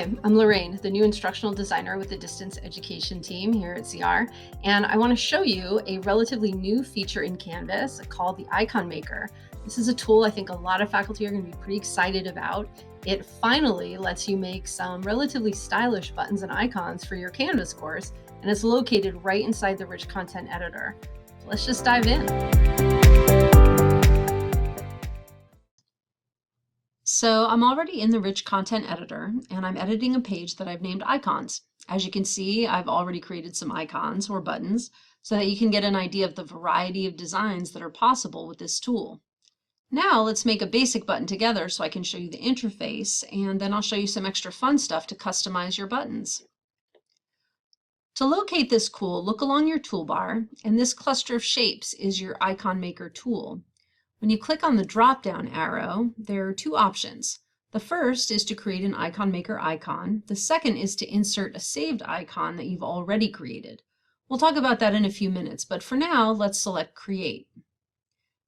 Hi, I'm Lorraine, the new instructional designer with the distance education team here at CR, and I want to show you a relatively new feature in Canvas called the Icon Maker. This is a tool I think a lot of faculty are going to be pretty excited about. It finally lets you make some relatively stylish buttons and icons for your Canvas course, and it's located right inside the Rich Content Editor. So let's just dive in. So I'm already in the Rich Content Editor, and I'm editing a page that I've named Icons. As you can see, I've already created some icons or buttons so that you can get an idea of the variety of designs that are possible with this tool. Now let's make a basic button together so I can show you the interface, and then I'll show you some extra fun stuff to customize your buttons. To locate this tool, look along your toolbar, and this cluster of shapes is your Icon Maker tool. When you click on the drop-down arrow, there are two options. The first is to create an Icon Maker icon. The second is to insert a saved icon that you've already created. We'll talk about that in a few minutes, but for now, let's select Create.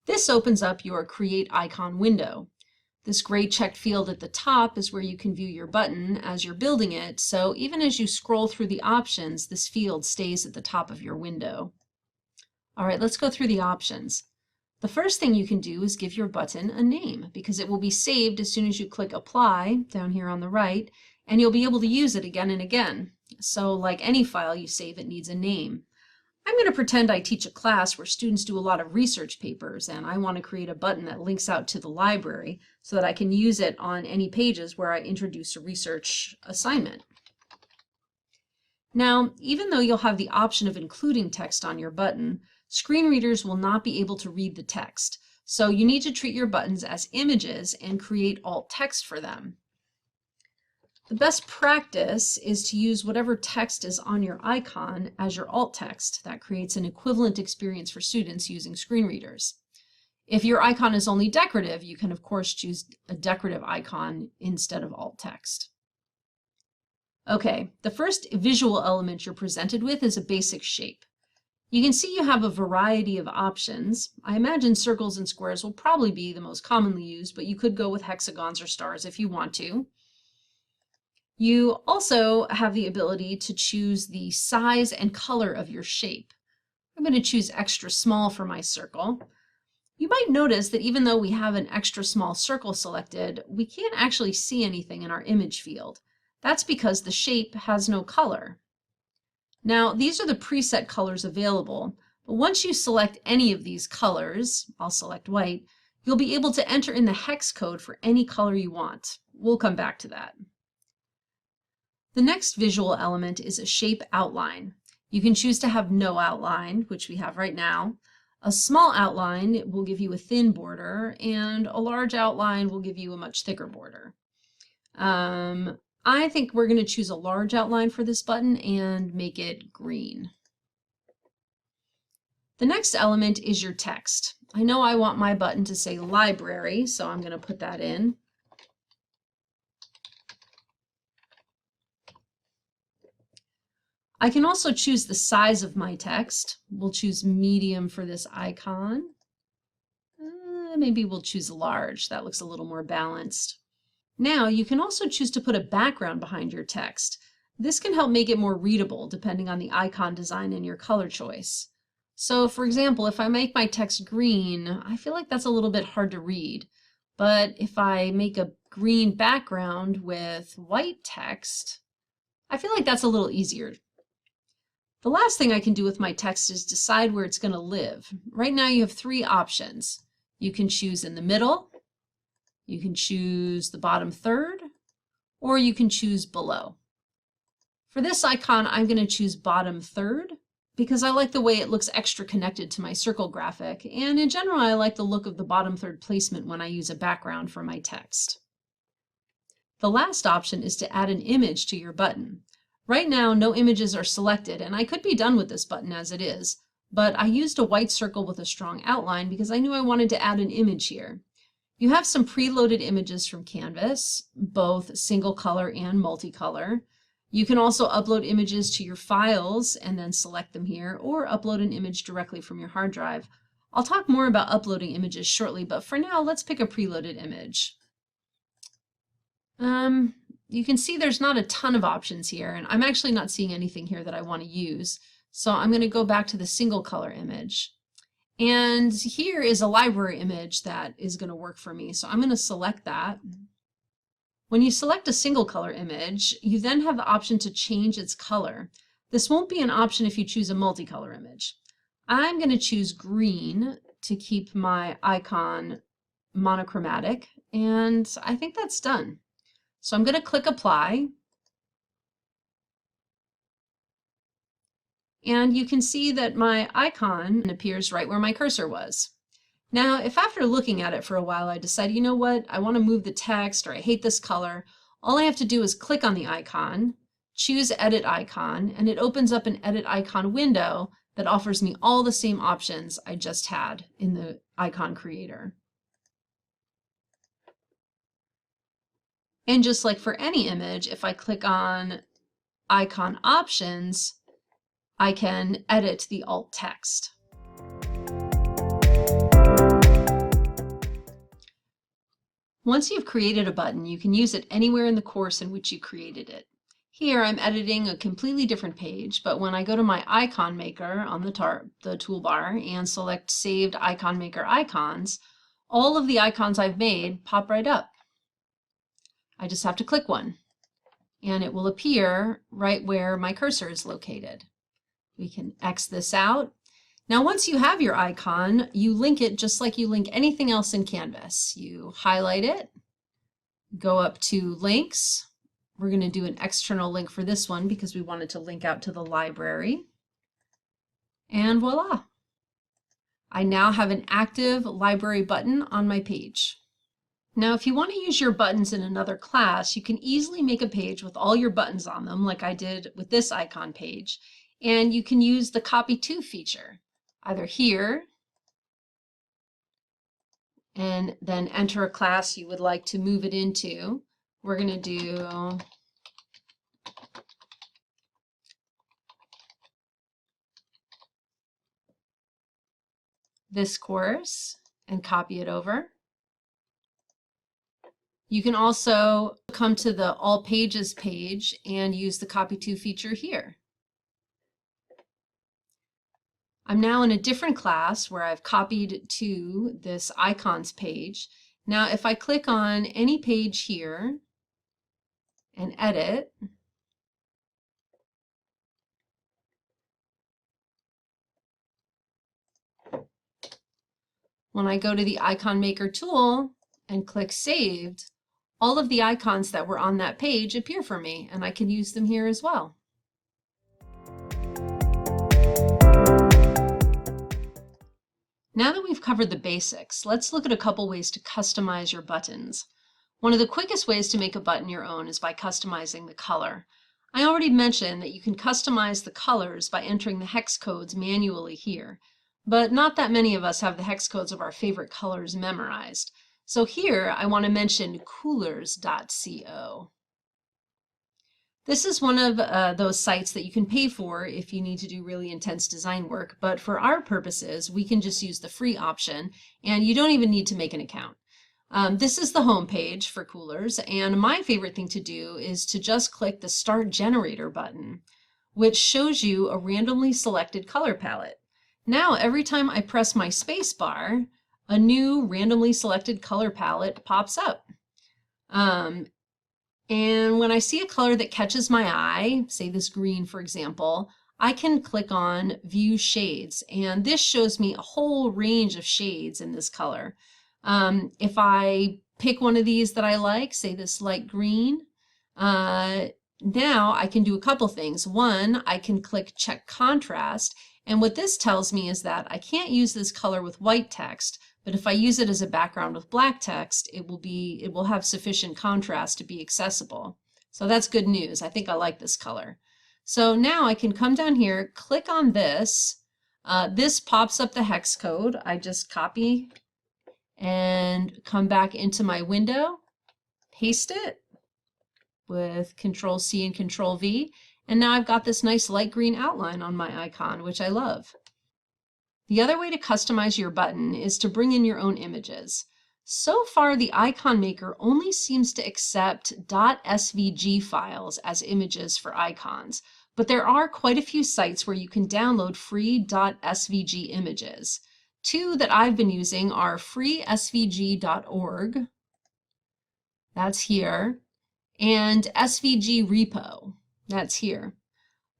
This opens up your Create Icon window. This gray checked field at the top is where you can view your button as you're building it, so even as you scroll through the options, this field stays at the top of your window. All right, let's go through the options. The first thing you can do is give your button a name, because it will be saved as soon as you click Apply down here on the right, and you'll be able to use it again and again. So like any file you save, it needs a name. I'm going to pretend I teach a class where students do a lot of research papers, and I want to create a button that links out to the library so that I can use it on any pages where I introduce a research assignment. Now, even though you'll have the option of including text on your button, screen readers will not be able to read the text, so you need to treat your buttons as images and create alt text for them. The best practice is to use whatever text is on your icon as your alt text. That creates an equivalent experience for students using screen readers. If your icon is only decorative, you can of course choose a decorative icon instead of alt text. Okay, the first visual element you're presented with is a basic shape. You can see you have a variety of options. I imagine circles and squares will probably be the most commonly used, but you could go with hexagons or stars if you want to. You also have the ability to choose the size and color of your shape. I'm going to choose extra small for my circle. You might notice that even though we have an extra small circle selected, we can't actually see anything in our image field. That's because the shape has no color. Now, these are the preset colors available, but once you select any of these colors, I'll select white, you'll be able to enter in the hex code for any color you want. We'll come back to that. The next visual element is a shape outline. You can choose to have no outline, which we have right now. A small outline will give you a thin border, and a large outline will give you a much thicker border. I think we're going to choose a large outline for this button and make it green. The next element is your text. I know I want my button to say library, so I'm going to put that in. I can also choose the size of my text. We'll choose medium for this icon. Maybe we'll choose large. That looks a little more balanced. Now, you can also choose to put a background behind your text. This can help make it more readable depending on the icon design and your color choice. So, for example, if I make my text green, I feel like that's a little bit hard to read. But if I make a green background with white text, I feel like that's a little easier. The last thing I can do with my text is decide where it's going to live. Right now you have three options. You can choose in the middle, you can choose the bottom third, or you can choose below. For this icon, I'm going to choose bottom third because I like the way it looks extra connected to my circle graphic, and in general I like the look of the bottom third placement when I use a background for my text. The last option is to add an image to your button. Right now, no images are selected, and I could be done with this button as it is, but I used a white circle with a strong outline because I knew I wanted to add an image here. You have some preloaded images from Canvas, both single color and multicolor. You can also upload images to your files and then select them here, or upload an image directly from your hard drive. I'll talk more about uploading images shortly, but for now, let's pick a preloaded image. you can see there's not a ton of options here, and I'm actually not seeing anything here that I want to use. So I'm going to go back to the single color image. And here is a library image that is going to work for me. So I'm going to select that. When you select a single color image, you then have the option to change its color. This won't be an option if you choose a multicolor image. I'm going to choose green to keep my icon monochromatic, and I think that's done. So I'm going to click apply. And you can see that my icon appears right where my cursor was. Now, if after looking at it for a while, I decide, you know what, I want to move the text or I hate this color, all I have to do is click on the icon, choose Edit Icon, and it opens up an Edit Icon window that offers me all the same options I just had in the icon creator. And just like for any image, if I click on Icon Options, I can edit the alt text. Once you've created a button, you can use it anywhere in the course in which you created it. Here I'm editing a completely different page, but when I go to my icon maker on the toolbar and select Saved Icon Maker Icons, all of the icons I've made pop right up. I just have to click one, and it will appear right where my cursor is located. We can X this out. Now, once you have your icon, you link it just like you link anything else in Canvas. You highlight it, go up to Links. We're going to do an external link for this one because we wanted to link out to the library. And voila! I now have an active library button on my page. Now, if you want to use your buttons in another class, you can easily make a page with all your buttons on them, like I did with this icon page, and you can use the Copy To feature, either here, and then enter a class you would like to move it into. We're going to do this course and copy it over. You can also come to the All Pages page and use the Copy To feature here. I'm now in a different class where I've copied to this icons page. Now, if I click on any page here and edit, when I go to the Icon Maker tool and click Saved, all of the icons that were on that page appear for me, and I can use them here as well. Now that we've covered the basics, let's look at a couple ways to customize your buttons. One of the quickest ways to make a button your own is by customizing the color. I already mentioned that you can customize the colors by entering the hex codes manually here, but not that many of us have the hex codes of our favorite colors memorized. So here I want to mention coolors.co. This is one of those sites that you can pay for if you need to do really intense design work, but for our purposes, we can just use the free option, and you don't even need to make an account. This is the home page for Coolors, and my favorite thing to do is to just click the Start Generator button, which shows you a randomly selected color palette. Now, every time I press my space bar, a new randomly selected color palette pops up. And when I see a color that catches my eye, say this green, for example, I can click on View Shades, and this shows me a whole range of shades in this color. If I pick one of these that I like, say this light green, now I can do a couple things. One, I can click Check Contrast, and what this tells me is that I can't use this color with white text, but if I use it as a background with black text, it will have sufficient contrast to be accessible. So that's good news. I think I like this color. So now I can come down here, click on this. This pops up the hex code. I just copy and come back into my window, paste it with Control C and Control V, and now I've got this nice light green outline on my icon, which I love. The other way to customize your button is to bring in your own images. So far, the Icon Maker only seems to accept .svg files as images for icons, but there are quite a few sites where you can download free .svg images. Two that I've been using are freesvg.org, that's here, and SVG Repo, that's here.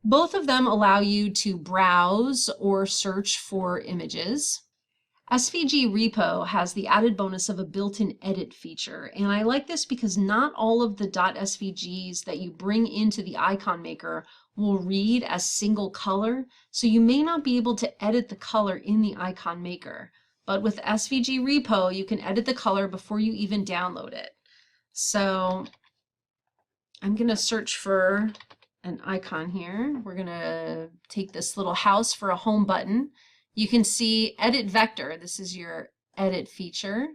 Both of them allow you to browse or search for images. SVG Repo has the added bonus of a built-in edit feature, and I like this because not all of the .svgs that you bring into the Icon Maker will read as single color, so you may not be able to edit the color in the Icon Maker. But with SVG Repo, you can edit the color before you even download it. So I'm going to search for an icon here. We're going to take this little house for a home button. You can see edit vector. This is your edit feature.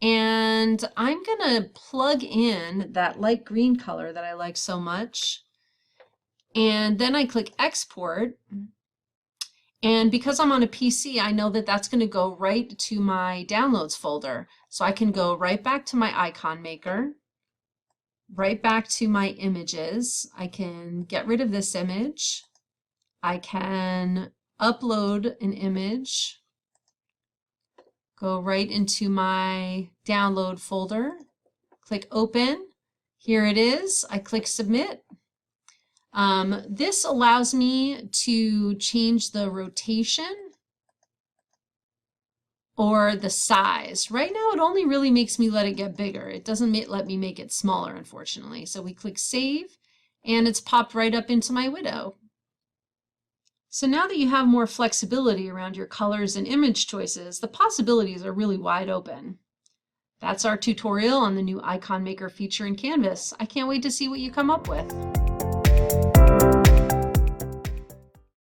And I'm going to plug in that light green color that I like so much. And then I click export. And because I'm on a PC, I know that that's going to go right to my downloads folder. So I can go right back to my Icon Maker, right back to my images. I can get rid of this image. I can upload an image, go right into my download folder, click open. Here it is. I click submit. This allows me to change the rotation or the size. Right now it only really makes me let it get bigger. It doesn't let me make it smaller, unfortunately. So we click save and it's popped right up into my window. So now that you have more flexibility around your colors and image choices, the possibilities are really wide open. That's our tutorial on the new Icon Maker feature in Canvas. I can't wait to see what you come up with.